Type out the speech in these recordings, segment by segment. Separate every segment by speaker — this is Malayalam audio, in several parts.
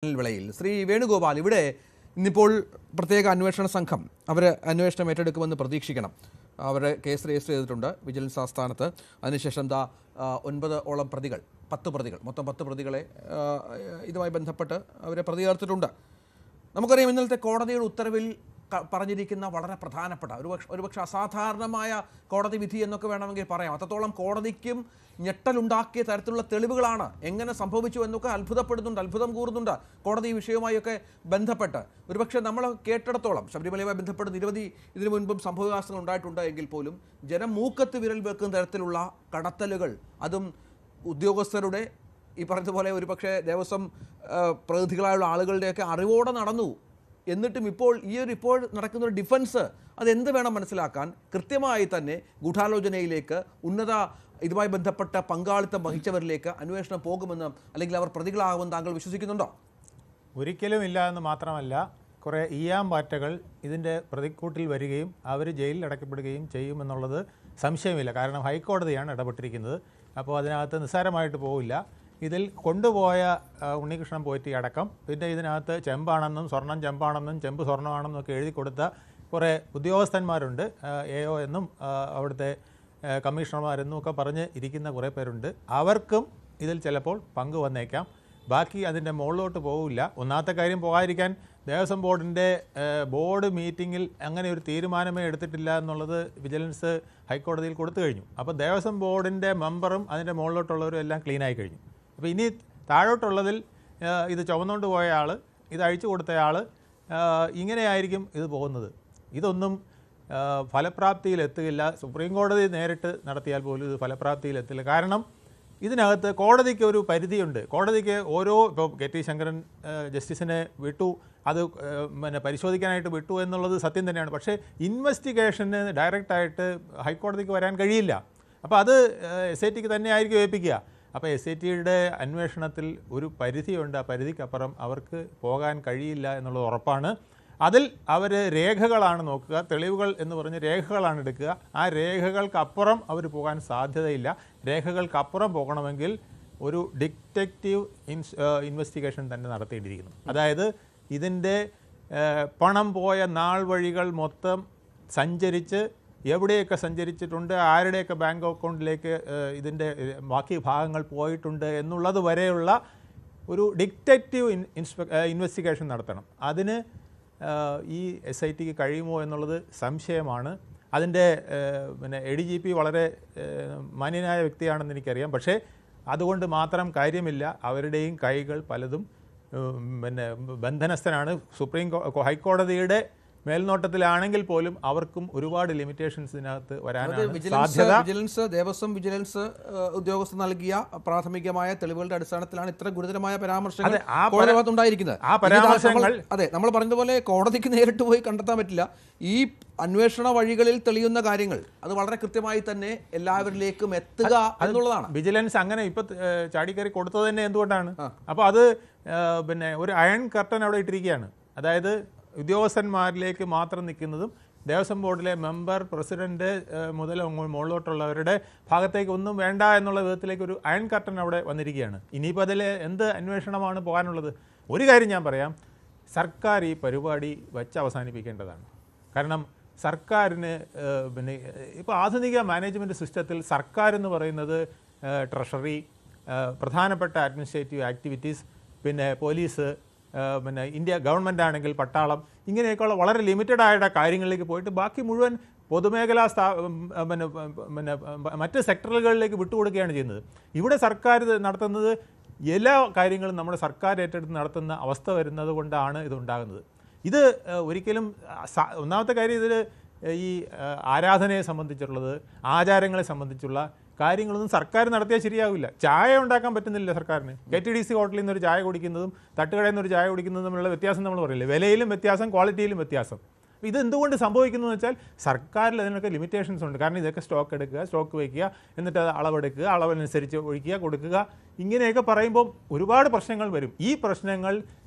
Speaker 1: വിളയിൽ ശ്രീ വേണുഗോപാൽ ഇവിടെ ഇന്നിപ്പോൾ പ്രത്യേക അന്വേഷണ സംഘം അവർ അന്വേഷണം ഏറ്റെടുക്കുമെന്ന് പ്രതീക്ഷിക്കണം. അവരെ കേസ് രജിസ്റ്റർ ചെയ്തിട്ടുണ്ട് വിജിലൻസ് ആസ്ഥാനത്ത്. അതിനുശേഷം 9 പ്രതികൾ 10 പ്രതികൾ മൊത്തം 10 പ്രതികളെ ഇതുമായി ബന്ധപ്പെട്ട് അവരെ പ്രതി ചേർത്തിട്ടുണ്ട്. നമുക്കറിയാം ഇന്നലത്തെ കോടതിയുടെ ഉത്തരവിൽ പറഞ്ഞിരിക്കുന്ന വളരെ പ്രധാനപ്പെട്ട ഒരുപക്ഷെ അസാധാരണമായ കോടതി വിധി എന്നൊക്കെ വേണമെങ്കിൽ പറയാം. അത്രത്തോളം കോടതിക്കും ഞെട്ടലുണ്ടാക്കിയ തരത്തിലുള്ള തെളിവുകളാണ്. എങ്ങനെ സംഭവിച്ചു എന്നൊക്കെ അത്ഭുതം കൂറുന്നുണ്ട് കോടതി വിഷയവുമായൊക്കെ ബന്ധപ്പെട്ട്. ഒരുപക്ഷെ നമ്മൾ കേട്ടിടത്തോളം ശബരിമലയുമായി ബന്ധപ്പെട്ട് നിരവധി ഇതിനു മുൻപും സംഭവവികാസങ്ങൾ ഉണ്ടായിട്ടുണ്ട് എങ്കിൽ പോലും ജനം മൂക്കത്ത് വിരൽ വെക്കുന്ന തരത്തിലുള്ള കടത്തലുകൾ, അതും ഉദ്യോഗസ്ഥരുടെ ഈ പറഞ്ഞതുപോലെ ഒരുപക്ഷെ ദേവസ്വം പ്രതിനിധികളായുള്ള ആളുകളുടെയൊക്കെ അറിവോടെ നടന്നു. എന്നിട്ടും ഇപ്പോൾ നടക്കുന്ന ഒരു ഡിഫൻസ് അതെന്ത് വേണം മനസ്സിലാക്കാൻ കൃത്യമായി തന്നെ ഗൂഢാലോചനയിലേക്ക് ഇതുമായി ബന്ധപ്പെട്ട പങ്കാളിത്തം വഹിച്ചവരിലേക്ക് അന്വേഷണം പോകുമെന്ന് അല്ലെങ്കിൽ അവർ പ്രതികളാകുമെന്ന് താങ്കൾ വിശ്വസിക്കുന്നുണ്ടോ?
Speaker 2: ഒരിക്കലും ഇല്ല എന്ന് മാത്രമല്ല, കുറേ ഈയാമ്പാറ്റകൾ ഇതിൻ്റെ പ്രതിക്കൂട്ടിൽ വരികയും അവർ ജയിലിൽ അടയ്ക്കപ്പെടുകയും ചെയ്യുമെന്നുള്ളത് സംശയമില്ല. കാരണം ഹൈക്കോടതിയാണ് ഇടപെട്ടിരിക്കുന്നത്. അപ്പോൾ അതിനകത്ത് നിസ്സാരമായിട്ട് പോവില്ല. ഇതിൽ കൊണ്ടുപോയ ഉണ്ണികൃഷ്ണൻ പോറ്റി അടക്കം, പിന്നെ ഇതിനകത്ത് ചെമ്പാണെന്നും സ്വർണം ചെമ്പാണെന്നും ചെമ്പ് സ്വർണ്ണമാണെന്നും ഒക്കെ എഴുതി കൊടുത്ത കുറേ ഉദ്യോഗസ്ഥന്മാരുണ്ട്. AO എന്നും അവിടുത്തെ കമ്മീഷണർമാരെന്നും ഒക്കെ പറഞ്ഞ് ഇരിക്കുന്ന കുറേ പേരുണ്ട്. അവർക്കും ഇതിൽ ചിലപ്പോൾ പങ്ക് വന്നേക്കാം. ബാക്കി അതിൻ്റെ മുകളിലോട്ട് പോവില്ല. ഒന്നാമത്തെ കാര്യം, പോകാതിരിക്കാൻ ദേവസ്വം ബോർഡിൻ്റെ ബോർഡ് മീറ്റിങ്ങിൽ അങ്ങനെ ഒരു തീരുമാനമേ എടുത്തിട്ടില്ല എന്നുള്ളത് വിജിലൻസ് ഹൈക്കോടതിയിൽ കൊടുത്തു കഴിഞ്ഞു. അപ്പോൾ ദേവസ്വം ബോർഡിൻ്റെ മെമ്പറും അതിൻ്റെ മുകളിലോട്ടുള്ളവരും എല്ലാം ക്ലീനായി കഴിഞ്ഞു. അപ്പോൾ ഇനി താഴോട്ടുള്ളതിൽ ഇത് ചുമന്നുകൊണ്ട് പോയ ആൾ, ഇത് അഴിച്ചു കൊടുത്തയാൾ, ഇങ്ങനെയായിരിക്കും ഇത് പോകുന്നത്. ഇതൊന്നും ഫലപ്രാപ്തിയിലെത്തുകയില്ല. സുപ്രീം കോടതി നേരിട്ട് നടത്തിയാൽ പോലും ഇത് ഫലപ്രാപ്തിയിലെത്തില്ല. കാരണം ഇതിനകത്ത് കോടതിക്ക് ഒരു പരിധിയുണ്ട്. കോടതിക്ക് ഇപ്പോൾ KT ശങ്കരൻ ജസ്റ്റിസിനെ വിട്ടു, അത് പരിശോധിക്കാനായിട്ട് വിട്ടു എന്നുള്ളത് സത്യം തന്നെയാണ്. പക്ഷേ ഇൻവെസ്റ്റിഗേഷന് ഡയറക്റ്റായിട്ട് ഹൈക്കോടതിക്ക് വരാൻ കഴിയില്ല. അപ്പോൾ അത് SITക്ക് തന്നെ ആയിരിക്കും ഏൽപ്പിക്കുക. അപ്പോൾ SITയുടെ അന്വേഷണത്തിൽ ഒരു പരിധിയുണ്ട്. ആ പരിധിക്കപ്പുറം അവർക്ക് പോകാൻ കഴിയില്ല എന്നുള്ളത് ഉറപ്പാണ്. അതിൽ അവർ രേഖകളാണ് നോക്കുക, തെളിവുകൾ എന്ന് പറഞ്ഞ് രേഖകളാണ് എടുക്കുക. ആ രേഖകൾക്കപ്പുറം അവർ പോകാൻ സാധ്യതയില്ല. രേഖകൾക്കപ്പുറം പോകണമെങ്കിൽ ഒരു ഡിറ്റക്റ്റീവ് ഇൻവെസ്റ്റിഗേഷൻ തന്നെ നടത്തേണ്ടിയിരിക്കുന്നു. അതായത് ഇതിൻ്റെ പണം പോയ നാൾ വഴികൾ മൊത്തം സഞ്ചരിച്ച് എവിടെയൊക്കെ സഞ്ചരിച്ചിട്ടുണ്ട്, ആരുടെയൊക്കെ ബാങ്ക് അക്കൗണ്ടിലേക്ക് ഇതിൻ്റെ ബാക്കി ഭാഗങ്ങൾ പോയിട്ടുണ്ട് എന്നുള്ളത് വരെയുള്ള ഒരു ഡിറ്റക്റ്റീവ് ഇൻവെസ്റ്റിഗേഷൻ നടത്തണം. അതിന് ഈ SITക്ക് കഴിയുമോ എന്നുള്ളത് സംശയമാണ്. അതിൻ്റെ ADGP വളരെ മാന്യനായ വ്യക്തിയാണെന്ന് എനിക്കറിയാം. പക്ഷേ അതുകൊണ്ട് മാത്രം കാര്യമില്ല. അവരുടെയും കൈകൾ പലതും ബന്ധനസ്ഥനാണ്. ഹൈക്കോടതിയുടെ മേൽനോട്ടത്തിലാണെങ്കിൽ പോലും അവർക്കും ഒരുപാട് ലിമിറ്റേഷൻസ് ഇതിനകത്ത് വരാനാണ് സാധ്യത.
Speaker 1: ദേവസ്വം വിജിലൻസ് ഉദ്യോഗസ്ഥർ നൽകിയ പ്രാഥമികമായ തെളിവുകളുടെ അടിസ്ഥാനത്തിലാണ് ഇത്ര ഗുരുതരമായ പരാമർശങ്ങൾ ഉണ്ടായിരിക്കുന്നത്.
Speaker 2: ആ പരാമർശങ്ങൾ
Speaker 1: നമ്മൾ പറഞ്ഞതുപോലെ കോടതിക്ക് നേരിട്ട് പോയി കണ്ടെത്താൻ പറ്റില്ല. ഈ അന്വേഷണ വഴികളിൽ തെളിയുന്ന കാര്യങ്ങൾ അത് വളരെ കൃത്യമായി തന്നെ എല്ലാവരിലേക്കും എത്തുക എന്നുള്ളതാണ്.
Speaker 2: വിജിലൻസ് അങ്ങനെ ഇപ്പൊ ചാടിക്കറി കൊടുത്തത് തന്നെ എന്തുകൊണ്ടാണ്? അപ്പോൾ അത് ഒരു അയൺ കർട്ടൻ അവിടെ ഇട്ടിരിക്കുകയാണ്. അതായത് ഉദ്യോഗസ്ഥന്മാരിലേക്ക് മാത്രം നിൽക്കുന്നതും ദേവസ്വം ബോർഡിലെ മെമ്പർ, പ്രസിഡന്റ് മുതൽ മുകളിലോട്ടുള്ളവരുടെ ഭാഗത്തേക്ക് ഒന്നും വേണ്ട എന്നുള്ള വിധത്തിലേക്ക് ഒരു അയൺ കർട്ടൻ അവിടെ വന്നിരിക്കുകയാണ്. ഇനിയിപ്പോൾ അതിൽ എന്ത് അന്വേഷണമാണ് പോകാനുള്ളത്? ഒരു കാര്യം ഞാൻ പറയാം, സർക്കാർ ഈ പരിപാടി വെച്ച് അവസാനിപ്പിക്കേണ്ടതാണ്. കാരണം സർക്കാരിന് ഇപ്പോൾ ആധുനിക മാനേജ്മെൻറ്റ് സിസ്റ്റത്തിൽ സർക്കാർ എന്ന് പറയുന്നത് ട്രഷറി, പ്രധാനപ്പെട്ട അഡ്മിനിസ്ട്രേറ്റീവ് ആക്ടിവിറ്റീസ്, പിന്നെ പോലീസ്, ഇന്ത്യ ഗവൺമെൻറ് ആണെങ്കിൽ പട്ടാളം, ഇങ്ങനെയൊക്കെയുള്ള വളരെ ലിമിറ്റഡ് ആയിട്ട് കാര്യങ്ങളിലേക്ക് പോയിട്ട് ബാക്കി മുഴുവൻ പൊതുമേഖലാ മറ്റ് സെക്ടറുകളിലേക്ക് വിട്ടുകൊടുക്കുകയാണ് ചെയ്യുന്നത്. ഇവിടെ സർക്കാർ നടത്തുന്നത് എല്ലാ കാര്യങ്ങളും നമ്മുടെ സർക്കാർ ഏറ്റെടുത്ത് നടത്തുന്ന അവസ്ഥ വരുന്നത് കൊണ്ടാണ് ഇതുണ്ടാകുന്നത്. ഇത് ഒരിക്കലും ഒന്നാമത്തെ കാര്യം, ഇതിൽ ഈ ആരാധനയെ സംബന്ധിച്ചുള്ളത്, ആചാരങ്ങളെ സംബന്ധിച്ചുള്ള കാര്യങ്ങളൊന്നും സർക്കാർ നടത്തിയാൽ ശരിയാവില്ല. ചായ ഉണ്ടാക്കാൻ പറ്റുന്നില്ല സർക്കാരിന്. KTDC ഹോട്ടലിൽ നിന്നൊരു ചായ കുടിക്കുന്നതും തട്ടുകടയിൽ നിന്നൊരു ചായ കുടിക്കുന്നതും തമ്മിലുള്ള വ്യത്യാസം നമ്മൾ പറയില്ലേ? വിലയിലും വ്യത്യാസം, ക്വാളിറ്റിയിലും വ്യത്യാസം. ഇത് എന്തുകൊണ്ട് സംഭവിക്കുന്നു എന്ന് വെച്ചാൽ സർക്കാരിൽ അതിനൊക്കെ ലിമിറ്റേഷൻസ് ഉണ്ട്. കാരണം ഇതൊക്കെ സ്റ്റോക്ക് എടുക്കുക, സ്റ്റോക്ക് വയ്ക്കുക, എന്നിട്ട് അത് അളവെടുക്കുക, അളവനുസരിച്ച് ഒഴിക്കുക, കൊടുക്കുക, ഇങ്ങനെയൊക്കെ പറയുമ്പോൾ ഒരുപാട് പ്രശ്നങ്ങൾ വരും. ഈ പ്രശ്നങ്ങൾ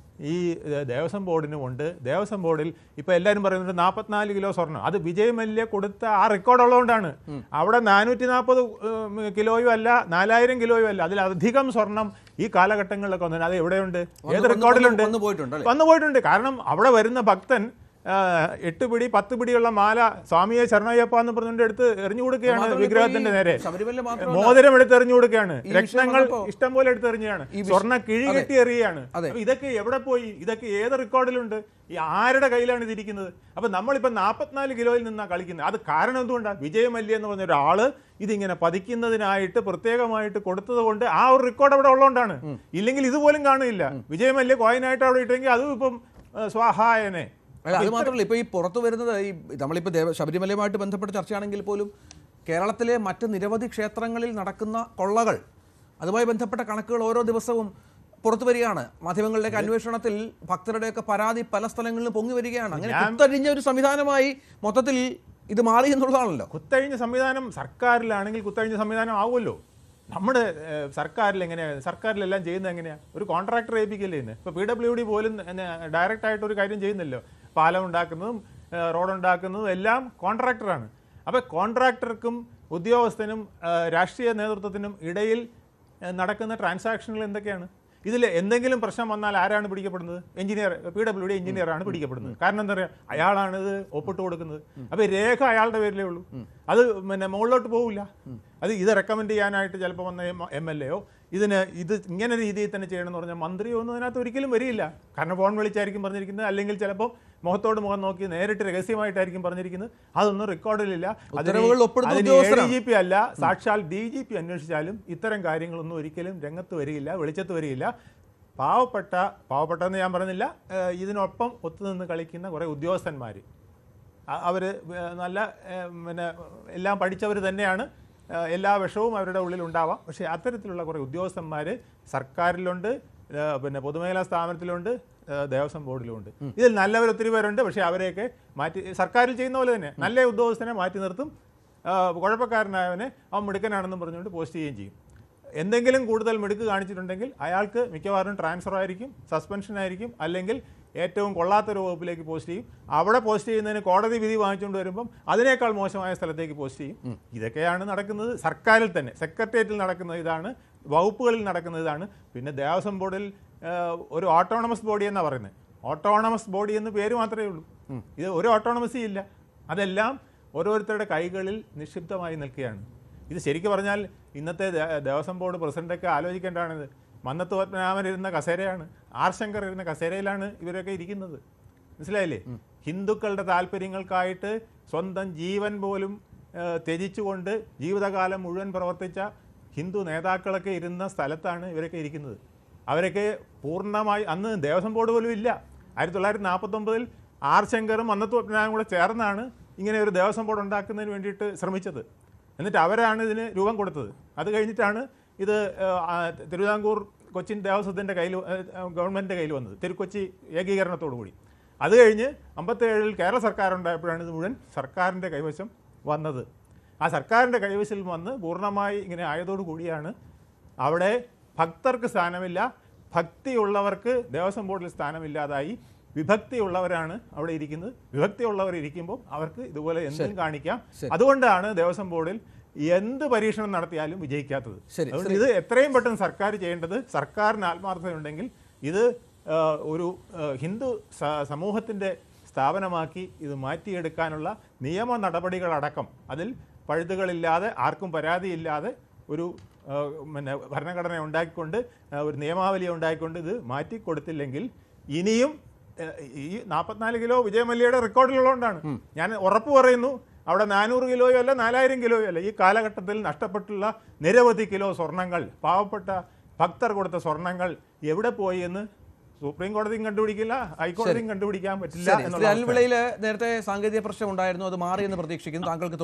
Speaker 2: ഈ ദേവസ്വം ബോർഡിനുമുണ്ട്. ദേവസ്വം ബോർഡിൽ ഇപ്പോൾ എല്ലാവരും പറയുന്നുണ്ട് 44 കിലോ സ്വർണ്ണം. അത് വിജയ് മല്യ കൊടുത്ത ആ റെക്കോർഡ് ഉള്ളതുകൊണ്ടാണ്. അവിടെ 440 കിലോയും അല്ല, 4000 കിലോയും അല്ല, അതിലധികം സ്വർണം ഈ കാലഘട്ടങ്ങളിലൊക്കെ വന്നു. അത് എവിടെയുണ്ട്, ഏത് റെക്കോർഡിലുണ്ട്? വന്നു പോയിട്ടുണ്ട്. കാരണം അവിടെ വരുന്ന ഭക്തൻ 8 പിടി 10 പിടിയുള്ള മാല സ്വാമിയെ ശരണയ്യപ്പ എന്ന് പറഞ്ഞുകൊണ്ട് എടുത്ത് എറിഞ്ഞു കൊടുക്കുകയാണ് വിഗ്രഹത്തിന്റെ നേരെ. മോതിരം എടുത്ത് എറിഞ്ഞു കൊടുക്കുകയാണ്, രത്നങ്ങൾ ഇഷ്ടം പോലെ എടുത്ത് എറിഞ്ഞാണ്, സ്വർണ്ണ കിഴി കെട്ടി എറിയുകയാണ്. ഇതൊക്കെ എവിടെ പോയി? ഇതൊക്കെ ഏത് റെക്കോർഡിലുണ്ട്? ഈ ആരുടെ കയ്യിലാണ് ഇതിരിക്കുന്നത്? അപ്പൊ നമ്മളിപ്പോ 44 കിലോയിൽ നിന്നാണ് കളിക്കുന്നത്. അത് കാരണം എന്തുകൊണ്ടാണ്? വിജയ് മല്യ എന്ന് പറഞ്ഞ ഒരാള് ഇതിങ്ങനെ പതിക്കുന്നതിനായിട്ട് പ്രത്യേകമായിട്ട് കൊടുത്തത് കൊണ്ട് ആ ഒരു റെക്കോർഡ് അവിടെ ഉള്ളതുകൊണ്ടാണ്. ഇല്ലെങ്കിൽ ഇതുപോലും കാണില്ല. വിജയ് മല്യ കോയിനായിട്ട് അവിടെ ഇട്ടെങ്കിൽ അതും ഇപ്പം സ്വാഹായനെ.
Speaker 1: അത് മാത്രമല്ല, ഇപ്പോൾ ഈ പുറത്തു വരുന്നത് ഈ നമ്മളിപ്പോൾ ശബരിമലയുമായിട്ട് ബന്ധപ്പെട്ട ചർച്ചയാണെങ്കിൽ പോലും കേരളത്തിലെ മറ്റ് നിരവധി ക്ഷേത്രങ്ങളിൽ നടക്കുന്ന കൊള്ളകൾ, അതുമായി ബന്ധപ്പെട്ട കണക്കുകൾ ഓരോ ദിവസവും പുറത്തു വരികയാണ്. മാധ്യമങ്ങളിലേക്ക് അന്വേഷണത്തിൽ ഭക്തരുടെയൊക്കെ പരാതി പല സ്ഥലങ്ങളിലും പൊങ്ങി വരികയാണ്. അങ്ങനെ കുത്തഴിഞ്ഞ ഒരു സംവിധാനമായി മൊത്തത്തിൽ ഇത് മാറി എന്നുള്ളതാണല്ലോ.
Speaker 2: കുത്തഴിഞ്ഞ സംവിധാനം സർക്കാരിലാണെങ്കിൽ കുത്തഴിഞ്ഞ സംവിധാനം ആവുമല്ലോ. നമ്മുടെ സർക്കാരിൽ എങ്ങനെയാണ്? സർക്കാരിലെല്ലാം ചെയ്യുന്നത് എങ്ങനെയാണ്? ഒരു കോൺട്രാക്ടർ ഏൽപ്പിക്കല്ലേ ഇന്ന്. ഇപ്പോൾ PWD പോലും ഡയറക്റ്റ് ആയിട്ട് ഒരു കാര്യം ചെയ്യുന്നല്ലോ. പാലം ഉണ്ടാക്കുന്നതും റോഡ് ഉണ്ടാക്കുന്നതും എല്ലാം കോൺട്രാക്ടറാണ്. അപ്പോൾ കോൺട്രാക്ടർക്കും ഉദ്യോഗസ്ഥനും രാഷ്ട്രീയ നേതൃത്വത്തിനും ഇടയിൽ നടക്കുന്ന ട്രാൻസാക്ഷനുകൾ എന്തൊക്കെയാണ്? ഇതിൽ എന്തെങ്കിലും പ്രശ്നം വന്നാൽ ആരാണ് പിടിക്കപ്പെടുന്നത്? എഞ്ചിനീയർ, PWD എഞ്ചിനീയറാണ് പിടിക്കപ്പെടുന്നത്. കാരണം എന്താ പറയുക, അയാളാണ് ഇത് ഒപ്പിട്ട് കൊടുക്കുന്നത്. അപ്പോൾ രേഖ അയാളുടെ പേരിലേ ഉള്ളൂ. അത് മുകളിലോട്ട് പോകില്ല. ഇത് റെക്കമെൻഡ് ചെയ്യാനായിട്ട് ചിലപ്പോൾ വന്ന MLA ഇത് ഇങ്ങനെ രീതിയിൽ തന്നെ ചെയ്യണമെന്ന് പറഞ്ഞാൽ മന്ത്രിയോ ഒന്നും അതിനകത്ത് ഒരിക്കലും വരികയില്ല. കാരണം ഫോൺ വിളിച്ചായിരിക്കും പറഞ്ഞിരിക്കുന്നത്, അല്ലെങ്കിൽ ചിലപ്പോൾ മുഖത്തോട് മുഖം നോക്കി നേരിട്ട് രഹസ്യമായിട്ടായിരിക്കും പറഞ്ഞിരിക്കുന്നത്. അതൊന്നും റെക്കോർഡിലില്ല. ADGP അല്ല, സാക്ഷാൽ DGP അന്വേഷിച്ചാലും ഇത്തരം കാര്യങ്ങളൊന്നും ഒരിക്കലും രംഗത്ത് വരികയില്ല, വെളിച്ചത്ത് വരികയില്ല. പാവപ്പെട്ടെന്ന് ഞാൻ പറഞ്ഞില്ല, ഇതിനൊപ്പം ഒത്തുനിന്ന് കളിക്കുന്ന കുറേ ഉദ്യോഗസ്ഥന്മാർ, അവർ നല്ല എല്ലാം പഠിച്ചവർ തന്നെയാണ്. എല്ലാ വിഷവും അവരുടെ ഉള്ളിൽ ഉണ്ടാവാം. പക്ഷേ അത്തരത്തിലുള്ള കുറേ ഉദ്യോഗസ്ഥന്മാർ സർക്കാരിലുണ്ട്, പൊതുമേഖലാ സ്ഥാപനത്തിലുണ്ട്, ദേവസ്വം ബോർഡിലുമുണ്ട്. ഇതിൽ നല്ലവർ ഒത്തിരി പേരുണ്ട്. പക്ഷേ അവരെയൊക്കെ മാറ്റി, സർക്കാരിൽ ചെയ്യുന്ന പോലെ തന്നെ നല്ല ഉദ്യോഗസ്ഥനെ മാറ്റി നിർത്തും. കുഴപ്പക്കാരനായവനെ അവൻ മിടുക്കനാണെന്നും പറഞ്ഞുകൊണ്ട് പോസ്റ്റ് ചെയ്യുകയും ചെയ്യും. എന്തെങ്കിലും കൂടുതൽ മിടുക്ക് കാണിച്ചിട്ടുണ്ടെങ്കിൽ അയാൾക്ക് മിക്കവാറും ട്രാൻസ്ഫർ ആയിരിക്കും, സസ്പെൻഷൻ ആയിരിക്കും, അല്ലെങ്കിൽ ഏറ്റവും കൊള്ളാത്തൊരു വകുപ്പിലേക്ക് പോസ്റ്റ് ചെയ്യും. അവിടെ പോസ്റ്റ് ചെയ്യുന്നതിന് കോടതി വിധി വാങ്ങിച്ചുകൊണ്ട് വരുമ്പം അതിനേക്കാൾ മോശമായ സ്ഥലത്തേക്ക് പോസ്റ്റ് ചെയ്യും. ഇതൊക്കെയാണ് നടക്കുന്നത് സർക്കാരിൽ തന്നെ. സെക്രട്ടേറിയറ്റിൽ നടക്കുന്നത് ഇതാണ്, വകുപ്പുകളിൽ നടക്കുന്നത് ഇതാണ്. പിന്നെ ദേവസ്വം ബോർഡിൽ ഒരു ഓട്ടോണമസ് ബോഡി എന്നാണ് പറയുന്നത്. ഓട്ടോണമസ് ബോഡി എന്ന് പേര് മാത്രമേ ഉള്ളൂ. ഇത് ഒരു ഓട്ടോണമസി ഇല്ല. അതെല്ലാം ഓരോരുത്തരുടെ കൈകളിൽ നിക്ഷിപ്തമായി നിൽക്കുകയാണ്. ഇത് ശരിക്കും പറഞ്ഞാൽ ഇന്നത്തെ ദേവസ്വം ബോർഡ് പ്രസിഡന്റൊക്കെ ആലോചിക്കേണ്ടതാണിത്. മന്നത്ത് പത്മനാഭൻ ഇരുന്ന കസേരയാണ്, ആർ ശങ്കർ ഇരുന്ന കസേരയിലാണ് ഇവരൊക്കെ ഇരിക്കുന്നത്. മനസ്സിലായില്ലേ? ഹിന്ദുക്കളുടെ താല്പര്യങ്ങൾക്കായിട്ട് സ്വന്തം ജീവൻ പോലും ത്യജിച്ചുകൊണ്ട് ജീവിതകാലം മുഴുവൻ പ്രവർത്തിച്ച ഹിന്ദു നേതാക്കളൊക്കെ ഇരുന്ന സ്ഥലത്താണ് ഇവരൊക്കെ ഇരിക്കുന്നത്. അവരൊക്കെ പൂർണ്ണമായി, അന്ന് ദേവസ്വം ബോർഡ് പോലും ഇല്ല. 1949 ആർ ശങ്കറും മന്നത്ത് പത്മനാഭനും കൂടെ ചേർന്നാണ് ഇങ്ങനെ ഒരു ദേവസ്വം ബോർഡ് ഉണ്ടാക്കുന്നതിന് വേണ്ടിയിട്ട് ശ്രമിച്ചത്. എന്നിട്ട് അവരാണ് ഇതിന് രൂപം കൊടുത്തത്. അത് കഴിഞ്ഞിട്ടാണ് ഇത് തിരുവിതാംകൂർ കൊച്ചിൻ ദേവസ്വത്തിൻ്റെ കയ്യിൽ, ഗവൺമെൻറ്റിൻ്റെ കയ്യിൽ വന്നത്, തിരുക്കൊച്ചി ഏകീകരണത്തോടു കൂടി. അത് കഴിഞ്ഞ് 57 കേരള സർക്കാർ ഉണ്ടായപ്പോഴാണ് ഇത് മുഴുവൻ സർക്കാരിൻ്റെ കൈവശം വന്നത്. ആ സർക്കാരിൻ്റെ കൈവശം വന്ന് പൂർണ്ണമായി ഇങ്ങനെ ആയതോടു കൂടിയാണ് അവിടെ ഭക്തർക്ക് സ്ഥാനമില്ല, ഭക്തിയുള്ളവർക്ക് ദേവസ്വം ബോർഡിൽ സ്ഥാനമില്ലാതായി. വിഭക്തിയുള്ളവരാണ് അവിടെ ഇരിക്കുന്നത്. വിഭക്തിയുള്ളവർ ഇരിക്കുമ്പോൾ അവർക്ക് ഇതുപോലെ എന്തും കാണിക്കാം. അതുകൊണ്ടാണ് ദേവസ്വം ബോർഡിൽ എന്ത് പരീക്ഷണം നടത്തിയാലും വിജയിക്കാത്തത്. അതുകൊണ്ട് ഇത് എത്രയും പെട്ടെന്ന് സർക്കാർ ചെയ്യേണ്ടത്, സർക്കാരിന് ആത്മാർത്ഥതയുണ്ടെങ്കിൽ ഇത് ഒരു ഹിന്ദു സമൂഹത്തിൻ്റെ സ്ഥാപനമാക്കി ഇത് മാറ്റിയെടുക്കാനുള്ള നിയമ നടപടികളടക്കം, അതിൽ പഴുതുകളില്ലാതെ ആർക്കും പരാതിയില്ലാതെ ഒരു ഭരണഘടന ഉണ്ടാക്കിക്കൊണ്ട്, ഒരു നിയമാവലി ഉണ്ടാക്കിക്കൊണ്ട് ഇത് മാറ്റിക്കൊടുത്തില്ലെങ്കിൽ ഇനിയും ഈ 44 കിലോ വിജയ് മല്യയുടെ റെക്കോർഡിലുള്ളതുകൊണ്ടാണ് ഞാൻ ഉറപ്പ് പറയുന്നു, അവിടെ 400 കിലോയോ അല്ല 4000 കിലോയോ അല്ല, ഈ കാലഘട്ടത്തിൽ നഷ്ടപ്പെട്ടുള്ള നിരവധി കിലോ സ്വർണ്ണങ്ങൾ, പാവപ്പെട്ട ഭക്തർ കൊടുത്ത സ്വർണ്ണങ്ങൾ എവിടെ പോയി എന്ന് സുപ്രീം കോടതിയും കണ്ടുപിടിക്കില്ല, ഹൈക്കോടതിയും കണ്ടുപിടിക്കാൻ പറ്റില്ല.
Speaker 1: നേരത്തെ സാങ്കേതിക പ്രശ്നം ഉണ്ടായിരുന്നു, അത് മാറിയെന്ന് പ്രതീക്ഷിക്കുന്നു. താങ്കൾക്ക്